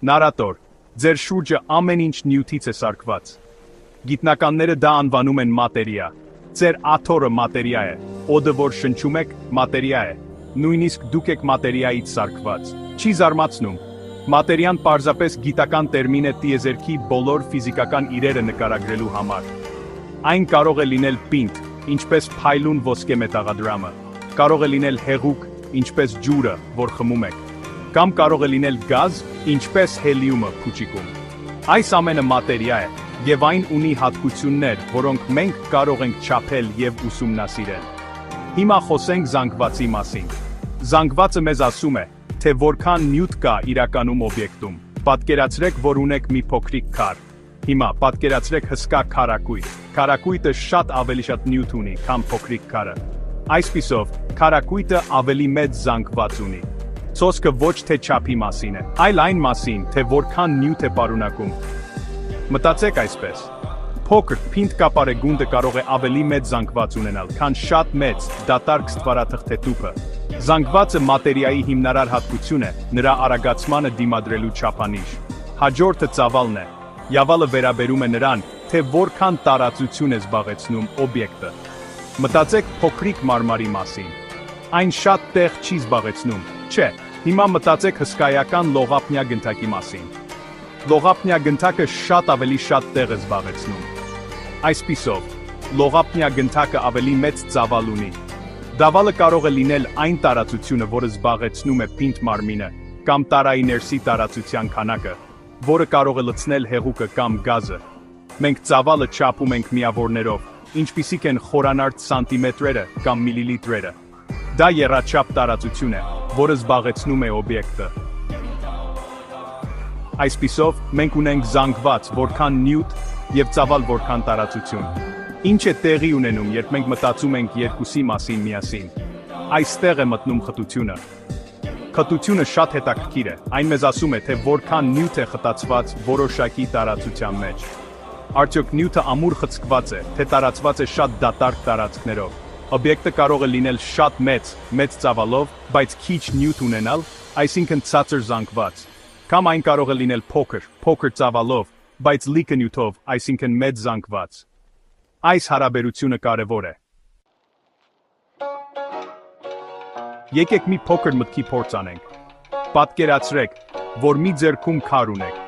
Նարատոր, ձեր շուրջը ամեն ինչ նյութից է սարքված։ Գիտնականները դա անվանում են մատերիա։ Ձեր աթոռը մատերիա է, օդը, որ շնչում եք, մատերիա է։ Նույնիսկ դուք եք մատերիայից սարքված։ Չի զարմացնում։ Մատերիան պարզապես գիտական տերմին է տիեզերքի բոլոր ֆիզիկական իրերը նկարագրելու համար։ Այն կարող է լինել պինդ, ինչպես փայլուն ոսկե մետաղադրամը, կարող է լինել հեղուկ, ինչպես ջուրը, որ խմում եք, կամ կարող է լինել գազ, ինչպես հելիումը փուչիկում։ Այս ամենը մատերիա է, եւ այն ունի հատկություններ, որոնք մենք կարող ենք չափել եւ ուսումնասիրել։ Հիմա խոսենք զանգվածի մասին։ Զանգվածը մեզ ասում է, թե որքան նյութ կա իրականում օբյեկտում։ Պատկերացրեք, որ ունեք մի փոքրիկ քար։ Հիմա պատկերացրեք հսկա քարակույտ։ Քարակույտը շատ ավելի շատ նյութ ունի, քան փոքրիկ քարը։ Այսպիսով, քարակույտը ավելի մեծ զանգված ունի։ Խոսքը ոչ թե չափի մասին է, այլ այն մասին, թե որքան նյութ է պարունակում։ Մտածեք այսպես. փոքր, փինդ կապարեգունդը կարող է ավելի մեծ զանգված ունենալ, քան շատ մեծ, դատարկ ստվարաթղթե Զանգվածը մատերիայի հիմնարար հատկություն է, նրա արագացմանը դիմադրելու չափանիշ։ Հաջորդը ծավալն է։ Ծավալը վերաբերում է նրան, թե որքան տարածություն է զբաղեցնում օբյեկտը։ Մտածեք փոքրիկ մարմարի մասին։ Այն շատ տեղ չի զբաղեցնում, չէ։ Հիմա մտածեք հսկայական լողափնյա գնդակի մասին։ Լողափնյա գնդակը շատ ավելի շատ տեղ է զբաղեցնում։ Այսպիսով, լողափնյա գնդակը ավելի մեծ ծավալ ունի։ Ծավալը կարող է լինել այն տարածությունը, որը զբաղեցնում է փինդ մարմինը, կամ տարայի ներսի տարածության քանակը, որը կարող է լցնել հեղուկը կամ գազը։ Մենք ծավալը չափում ենք միավորներով, ինչպիսիք են խորանարդ սանտիմետրերը կամ միլիլիտրերը։ Դա եռաչափ տարածություն է, որը զբաղեցնում է օբյեկտը։ Այսպիսով, մենք ունենք զանգված, որքան նյութ, եւ ծավալ, որքան տարածություն։ Ինչ է տեղի ունենում, երբ մենք մտածում ենք երկուսի մասին միասին։ Այստեղ է մտնում խտությունը։ Խտությունը շատ հետաքրքիր է, այն մեզ ասում է, թե որքան նյութ է խտացված որոշակի տարածության մեջ։ Արդյոք նյութը ամուր խցկված է, թե տարածված է շատ դատարկ տարածքներով։ Օբյեկտը կարող է լինել շատ մեծ ծավալով, բայց քիչ նյութ ունենալ, այսինքն ցածր զանգված։ Կամ այն կարող է լինել փոքր ծավալով, բայց լիքը նյութով, այսինքն մեծ զանգված։ Այս հարաբերությունը կարևոր է։ Եկեք մի փոքր մտքի փորձ անենք։ Պատկերացրեք, որ մի ձեռքում քար ունեք,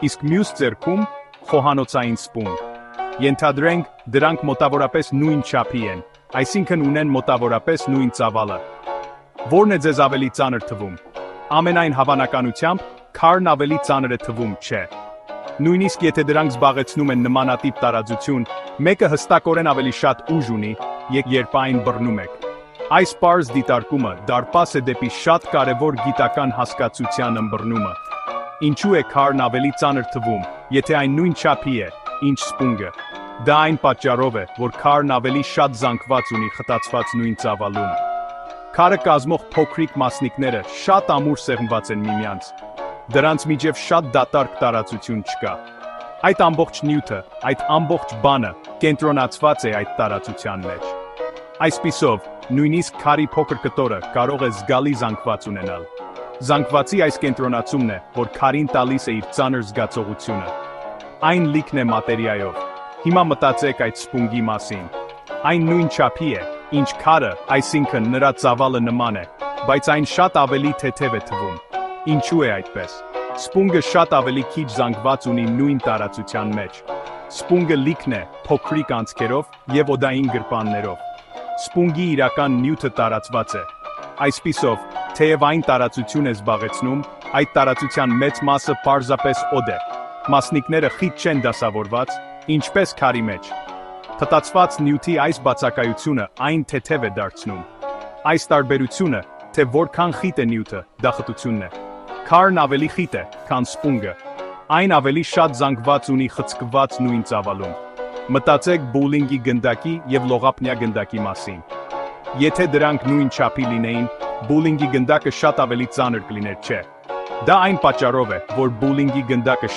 իսկ մյուս ձեռքում խոհանոցային սպունգ։ Ենթադրենք, դրանք մոտավորապես նույն չափի են, այսինքն ունեն մոտավորապես նույն ծավալը։ Որն է ձեզ ավելի ծանր թվում։ Ամենայն հավանականությամբ, քարն ավելի ծանր է թվում, չէ։ Նույնիսկ եթե դրանք զբաղեցնում են նմանատիպ տարածություն, մեկը հստակորեն ավելի շատ ուժ ունի, երբ այն բռնում եք։ Այս պարզ դիտարկումը դարպաս է դեպի շատ կարևոր գիտական հասկացության ըմբռնումը։ Ինչու է քարն ավելի ծանր թվում, եթե այն նույն չափի է, ինչ սպունգը։ Դա այն պատճառով է, որ քարն ավելի շատ զանգված ունի խտացված նույն ծավալում։ Քարը կազմող փոքրիկ մասնիկները շատ ամուր սեղմված են միմյանց։ Դրանց միջև շատ դատարկ տարածություն չկա։ Այդ ամբողջ նյութը, այդ ամբողջ բանը կենտրոնացված է այդ տարածության մեջ։ Այսպիսով, նույնիսկ քարի փոքր կտորը կարող է զգալի զանգված ունենալ։ Զանգվածի այս կենտրոնացումն է, որ քարին տալիս է իր ծանր զգացողությունը։ Այն լիքն է մատերիայով։ Հիմա մտածեք այդ սպունգի մասին։ Այն նույն չափի է, ինչ քարը, այսինքն նրա ծավալը նման է, բայց այն շատ ավելի թեթև է թվում։ Ինչու է այդպես։ Սպունգը շատ ավելի քիչ զանգված ունի նույն տարածության մեջ։ Սպունգը լիքն է, փոքրիկ անցքերով եւ օդային գրպաններով։ Սպունգի իրական նյութը տարածված է։ Այսպիսով, թեև այն տարածություն է զբաղեցնում, այդ տարածության մեծ մասը պարզապես օդ է։ Մասնիկները խիտ չեն դասավորված, ինչպես քարի մեջ։ Խտացված նյութի այս բացակայությունը այն թեթև է դարձնում։ Այս տարբերությունը, թե որքան խիտ է նյութը, դա խտությունն է։ Քարն ավելի խիտ է, քան սպունգը։ Այն ավելի շատ զանգված ունի խցկված նույն ծավալում։ Մտածեք բոուլինգի գնդակի եւ լողափնյա գնդակի մասին։ Եթե դրանք նույն չափի լինեին, բոուլինգի գնդակը շատ ավելի ծանր կլիներ, չէ։ Դա այն պատճառով է, որ բոուլինգի գնդակը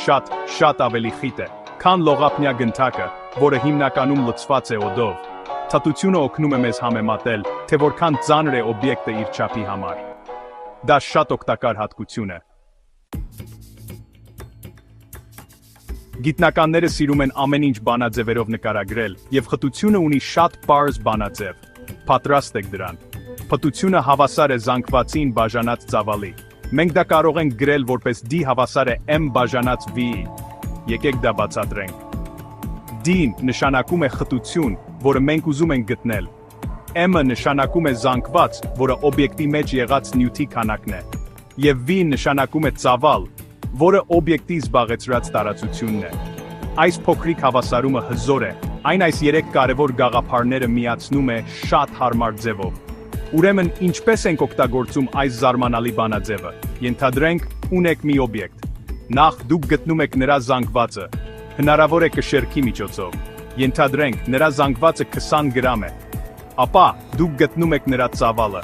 շատ ավելի խիտ է, քան լողափնյա գնդակը, որը հիմնականում լցված է օդով։ Թթությունը օգնում է մեզ համեմատել, թե որքան ծանր է օբյեկտը իր չափի համար։ Դա շատ օգտակար հատկություն է։ Գիտնականները սիրում են ամեն ինչ բանաձևերով նկարագրել, եւ խտությունը ունի շատ պարզ բանաձև։ Պատրաստ եք դրան։ Փտությունը հավասար է զանգվածին բաժանած ծավալի։ Մենք դա կարող ենք գրել որպես D հավասար է M բաժանած V-ի։ Եկեք դա բացատրենք։ D-ն նշանակում է խտություն, որը մենք ուզում ենք գտնել։ M-ը նշանակում է զանգված, որը օբյեկտի մեջ եղած նյութի քանակն է։ Եվ V-ն նշանակում է ծավալ, որը օբյեկտի զբաղեցրած տարածությունն է։ Այս փոքրիկ հավասարումը հզոր է, այն այս երեք կարևոր գաղափարները միացնում է շատ հարմար ձևով։ Ուրեմն, ինչպես ենք օգտագործում այս զարմանալի բանաձևը։ Ենթադրենք, ունեք մի օբյեկտ։ Նախ դուք գտնում եք նրա զանգվածը։ Հնարավոր է կշեռքի միջոցով։ Ենթադրենք, նրա զանգվածը 20 գրամ է։ Ապա, դուք գտնում եք նրա ծավալը։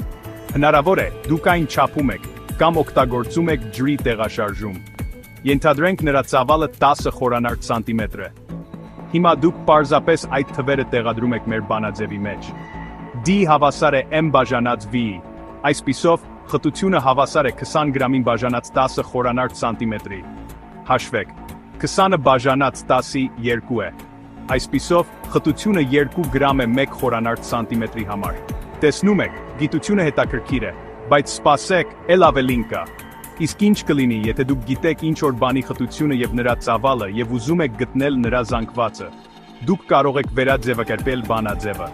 Հնարավոր է, դուք այն չափում եք, կամ օգտագործում եք ջրի տեղաշարժում։ Ենթադրենք նրա ծավալը 10 խորանարդ սանտիմետր է։ Հիմա դուք պարզապես այդ թվերը տեղադրում եք մեր բանաձևի մեջ։ D հավասար է M բաժանած V-ի։ Այսպիսով, խտությունը հավասար է 20 գրամին բաժանած 10 խորանարդ սանտիմետրի։ Հաշվեք, 20-ը բաժանած 10-ի 2 է։ Այսպիսով, խտությունը 2 գրամ է 1 խորանարդ սանտիմետրի համար։ Տեսնում եք, գիտությունը հետաքրքիր է, բայց սպասեք, էլ ավելին կա։ Իսկ ինչ կլինի, եթե դուք գիտեք ինչ-որ բանի խտությունը եւ նրա ծավալը եւ ուզում եք գտնել նրա զանգվածը։ Դուք կարող եք վերաձևակերպել բանաձևը։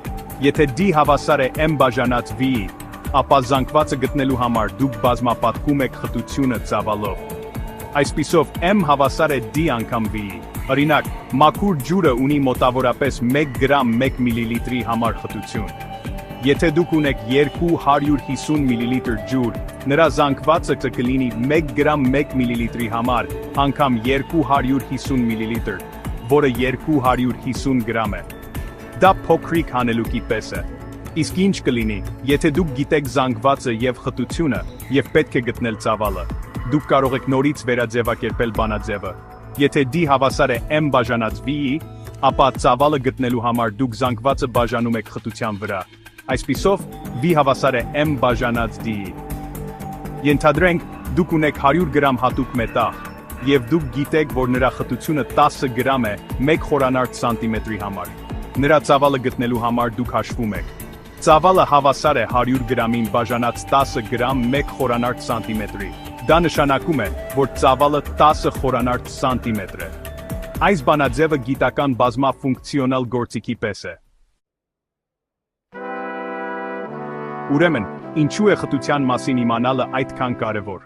Եթե D հավասար է M բաժանած V-ի, ապա զանգվածը գտնելու համար դուք բազմապատկում եք խտությունը ծավալով։ Այսպիսով, M հավասար է D անգամ V-ի։ Օրինակ, մաքուր ջուրը ունի մոտավորապես 1 գրամ 1 միլիլիտրի համար խտություն։ Եթե դուք ունեք 250 միլիլիտր ջուր, նրա զանգվածը կլինի 1 գրամ 1 միլիլիտրի համար, անգամ 250 միլիլիտր, որը 250 գրամ է։ Դա փոքրիկ հանելուկի պես է։ Իսկ ինչ կլինի, եթե դուք գիտեք զանգվածը եւ խտությունը, եւ պետք է գտնել ծավալը։ Դուք կարող եք նորից վերաձևակերպել բանաձևը։ Եթե D հավասար է M բաժանած V-ի, ապա ծավալը գտնելու համար դուք զանգվածը բաժանում եք խտության վրա։ Այսպիսով, V հավասար է M բաժանած D-ի։ Ենթադրենք, դուք ունեք 100 գրամ հատուկ մետաղ, եւ դուք գիտեք, որ նրա խտությունը 10 գրամ է 1 խորանարդ սանտիմետրի համար։ Նրա ծավալը գտնելու համար դուք հաշվում եք։ Ծավալը հավասար է 100 գրամին բաժանած 10 գրամ 1 խորանարդ սանտիմետրի։ Դա նշանակում է, որ ծավալը 10 խորանարդ սանտիմետր է։ Այս բանաձևը գիտական բազմաֆունկցիոնալ գործիքի պես է։ Ուրեմն, ինչու է խտության մասին իմանալը այդքան կարևոր։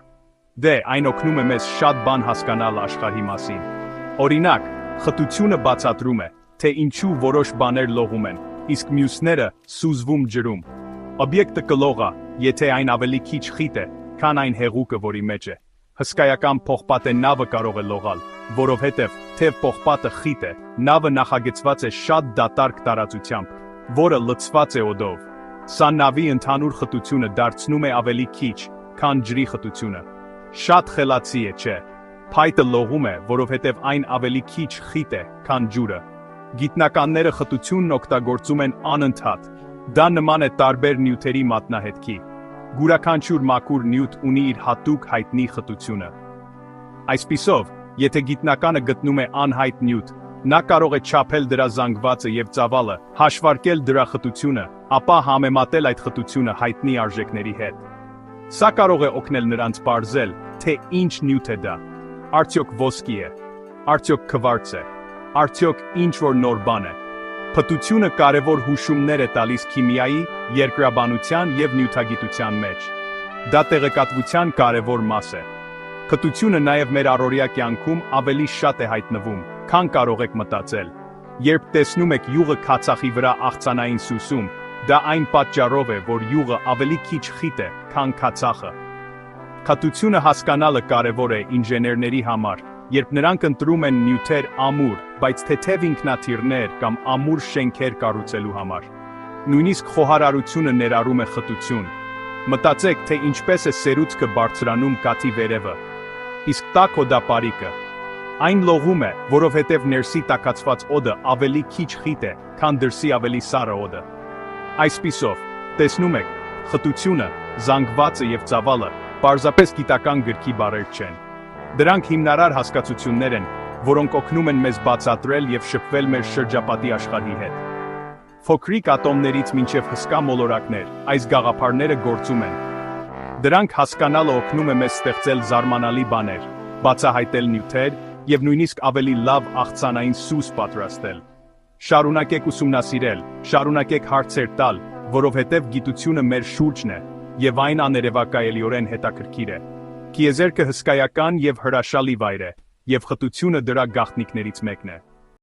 Դե, այն օգնում է մեզ շատ բան հասկանալ աշխարհի մասին։ Օրինակ, խտությունը բացատրում է, թե ինչու որոշ բաներ լողում են, իսկ մյուսները սուզվում ջրում։ Օբյեկտը կլողա, եթե այն ավելի քիչ խիտ է, քան այն հեղուկը, որի մեջ է։ Հսկայական պողպատե նավը կարող է լողալ, որովհետև, թեև պողպատը խիտ է, նավը նախագծված է շատ դատարկ տարածությամբ, որը լցված է օդով։ Սա նավի ընդհանուր խտությունը դարձնում է ավելի քիչ, քան ջրի խտությունը։ Շատ խելացի է, չէ՞։ Փայտը լողում է, որովհետև այն ավելի քիչ խիտ է, քան ջուրը։ Գիտնականները խտությունն օգտագործում են անընդհատ։ Դա նման է տարբեր նյութերի մատնահետքի։ Յուրաքանչյուր մաքուր նյութ ունի իր հատուկ հայտնի խտությունը։ Այսպիսով, եթե գիտնականը գտնում է անհայտ նյութ, նա կարող է չափել դրա զանգվածը եւ ծավալը, հաշվարկել դրա խտությունը, ապա համեմատել այդ խտությունը հայտնի արժեքների հետ։ Սա կարող է օգնել նրանց պարզել, թե ինչ նյութ է դա։ Արդյոք ոսկի է, արդյոք քվարց է, արդյոք ինչ-որ նոր բան է։ Փտությունը կարևոր հուշումներ է տալիս քիմիայի, երկրաբանության եւ նյութագիտության մեջ։ Դա տեղեկատվության կարևոր մաս է։ Փտությունը նաեւ մեր առօրյա կյանքում ավելի շատ է հայտնվում, քան կարող եք մտածել։ Երբ տեսնում եք յուղը քացախի վրա աղցանային սուսում, դա այն պատճառով է, որ յուղը ավելի քիչ խիտ է, քան քացախը։ Խտությունը հասկանալը կարևոր է ինժեներների համար, երբ նրանք ընտրում են նյութեր ամուր, բայց թեթև ինքնաթիռներ կամ ամուր շենքեր կառուցելու համար։ Նույնիսկ խոհարարությունը ներառում է խտություն։ Մտածեք, թե ինչպես է սերուցքը բարձրանում կաթի վերևը։ Իսկ տաք օդապարիկը։ Այն լողում է, որովհետև ներսի տաքացված օդը ավելի քիչ խիտ է, քան դրսի ավելի սառը օդը։ Այսպիսով, տեսնում եք, խտությունը, զանգվածը եւ ծավալը պարզապես գիտական գրքի բառեր չեն։ Դրանք հիմնարար հասկացություններ են, որոնք օգնում են մեզ բացատրել և շփվել մեր շրջապատի աշխարհի հետ։ Փոքրիկ ատոմներից մինչև հսկա մոլորակներ, այս գաղափարները գործում են։ Դրանք հասկանալը օգնում է մեզ ստեղծել զարմանալի բաներ, բացահայտել նյութեր և նույնիսկ ավելի լավ աղցանային սուս պատրաստել։ Շարունակեք ուսումնասիրել, շարունակեք հարցեր տալ, որովհետև գիտությունը մեր շուրջն է, և այն աներևակայելիորեն հետաքրքիր է։ Տիեզերքը հսկայական և հրաշալի վայր է, և խտությունը դրա գաղտնիքներից մեկն է։